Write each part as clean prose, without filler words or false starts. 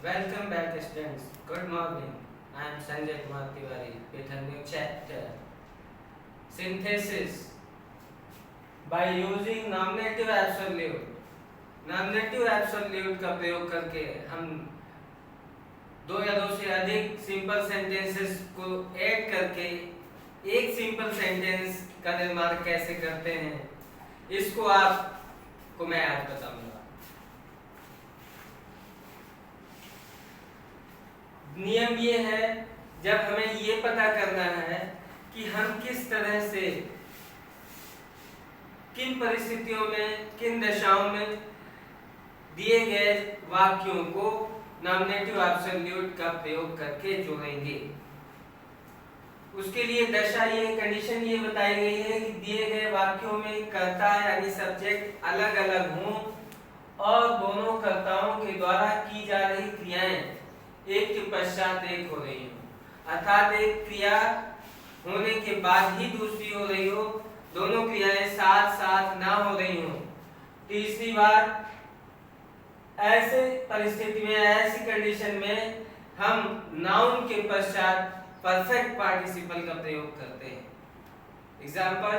Welcome back, students. Good morning. I am Sanjay Kumar Tiwari with a new chapter, Synthesis. By using nominative absolute, nominative absolute का प्रयोग करके हम दो या दो से अधिक सिंपल सेंटेंसेस को ऐड करके एक सिंपल सेंटेंस का निर्माण कैसे करते हैं, इसको आपको मैं आज बताऊंगा। नियम ये है, जब हमें ये पता करना है कि हम किस तरह से किन परिस्थितियों में, किन दशाओं में दिए गए वाक्यों को नॉमिनेटिव एब्सोल्यूट का प्रयोग करके जोड़ेंगे। उसके लिए दशा ये कंडीशन ये बताई गई है कि दिए गए वाक्यों में कर्ता यानी सब्जेक्ट अलग अलग हों और दोनों कर्ताओं के द्वारा की जा रही क्रियाएं एक के पश्चात एक हो रही हो, अर्थात एक क्रिया होने के बाद ही दूसरी हो रही हो, दोनों क्रियाएं साथ साथ ना हो रही हो। तीसरी बार ऐसे परिस्थिति में, ऐसी कंडीशन में हम नाउन के पश्चात परफेक्ट पार्टिसिपल का प्रयोग करते हैं। Example,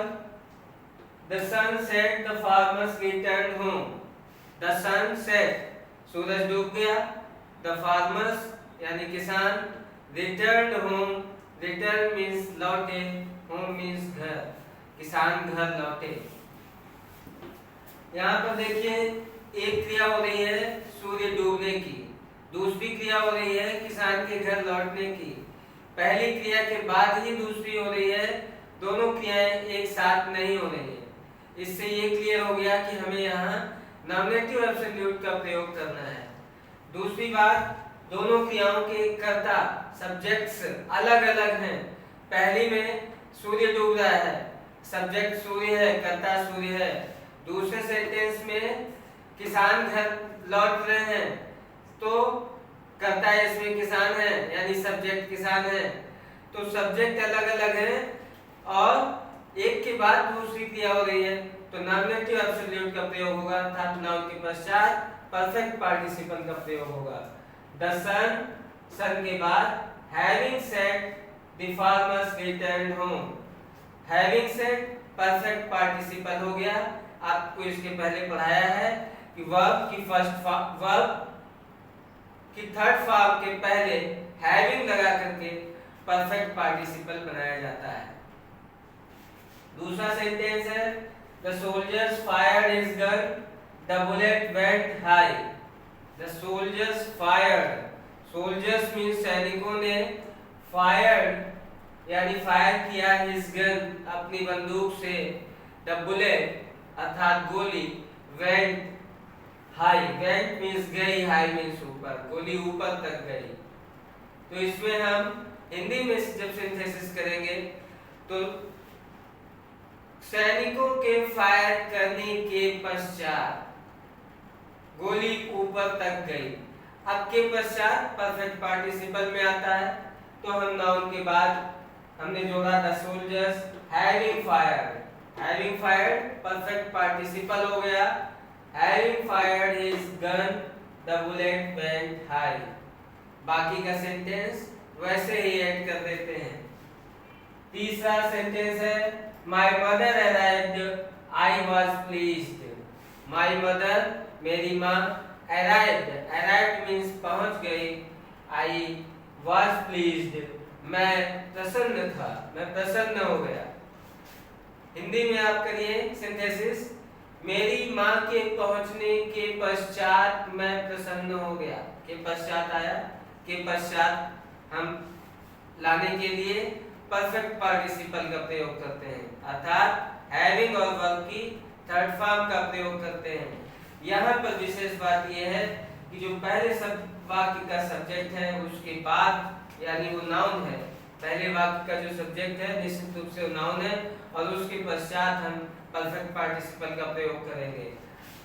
the sun set the farmers return home. The sun set, सूरज डूब गया। द फार्मर्स यानी किसान, रिटर्न होम, रिटर्न मीन्स लौटे, होम मीन्स घर, किसान घर लौटे। यहाँ पर देखिए, एक क्रिया हो रही है सूर्य डूबने की, दूसरी क्रिया हो रही है किसान के घर लौटने की। पहली क्रिया के बाद ही दूसरी हो रही है, दोनों क्रियाएं एक साथ नहीं हो रही है। इससे ये क्लियर हो गया कि हमें यहाँ नॉमिनेटिव एब्सोल्यूट का प्रयोग करना है। दूसरी बात, दोनों क्रियाओं के कर्ता सब्जेक्ट्स अलग अलग हैं। पहली में सूर्य डूब रहा है, सब्जेक्ट सूर्य है, कर्ता सूर्य है। दूसरे सेंटेंस में किसान घर लौट रहे हैं, तो कर्ता इसमें किसान है यानी सब्जेक्ट किसान है। तो सब्जेक्ट अलग अलग हैं और एक के बाद दूसरी क्रिया हो रही है, तो नॉमिनेटिव एब्सोल्यूट का प्रयोग होगा, अर्थात नाउन के पश्चात परफेक्ट पार्टिसिपल का प्रयोग होगा। द सन, सन के बाद having said the farmers return home. Having said perfect participle हो गया। आपको इसके पहले पढ़ाया है कि वर्ब की वर्ब की थर्ड फॉर्म के पहले हैविंग लगा करके परफेक्ट पार्टिसिपल बनाया जाता है। दूसरा सेंटेंस है, the soldiers fired his gun, the bullet went high. The soldiers fired, soldiers means सैनिकों ने, फायर्ड यानी फायर किया, हिज गन अपनी बंदूक से, द बुलेट अर्थात गोली, वेंट हाई, वेंट मीन्स गई, हाई मीन्स ऊपर, गोली ऊपर तक गई। तो इसमें हम हिंदी में जब सिंथेसिस करेंगे तो सैनिकों के फायर करने के पश्चात गोली ऊपर तक गई। अब के पश्चात परफेक्ट पार्टिसिपल में आता है, तो हम नाउन के बाद हमने जोड़ा the soldiers having fired. Having fired perfect participle हो गया। Having fired his gun, the bullet went high. बाकी का सेंटेंस वैसे ही ऐड कर देते हैं। तीसरा सेंटेंस है, my mother arrived, I was pleased. My mother मेरी माँ, अराइव्ड, अराइव्ड मीन्स पहुंच गई, आई वाज प्लीज्ड मैं प्रसन्न था, मैं प्रसन्न हो गया। हिंदी में आप करिए सिंथेसिस, मेरी माँ के पहुंचने के पश्चात मैं प्रसन्न हो गया। के पश्चात आया, के पश्चात हम लाने के लिए परफेक्ट पार्टिसिपल का प्रयोग करते हैं, अर्थात हैविंग और वर्ब की थर्ड फॉर्म का प्रयोग करते हैं। यहाँ पर विशेष बात यह है कि जो पहले सब वाक्य का सब्जेक्ट है उसके बाद यानी वो नाउन है, पहले वाक्य का जो सब्जेक्ट है निश्चित रूप से वो नाउन है, और उसके पश्चात हम परफेक्ट पार्टिसिपल का प्रयोग करेंगे,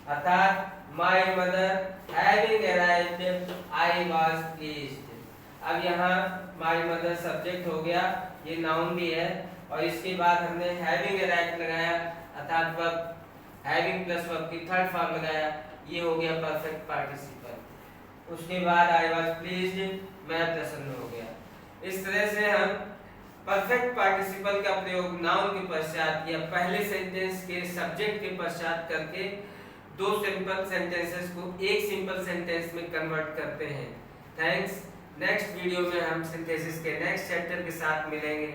अर्थात my mother having arrived, I was pleased. अब यहाँ माय मदर सब्जेक्ट हो गया, ये नाउन भी है, और इसके बाद हमने हैविंग अराइव्ड लगाया, अर्थात वर्ब हैविंग प्लस वर्ब की थर्ड फॉर्म लगाया, ये हो गया परफेक्ट पार्टिसिपल। उसके बाद आई वॉज प्लीज्ड, मैं प्रसन्न हो गया। इस तरह से हम परफेक्ट पार्टिसिपल का प्रयोग नाउन के पश्चात या पहले सेंटेंस के सब्जेक्ट के पश्चात करके दो सिंपल सेंटेंसेस को एक सिंपल सेंटेंस में कन्वर्ट करते हैं। थैंक्स। नेक्स्ट वीडियो में हम सिंथेसिस के नेक्स्ट चैप्टर के साथ मिलेंगे।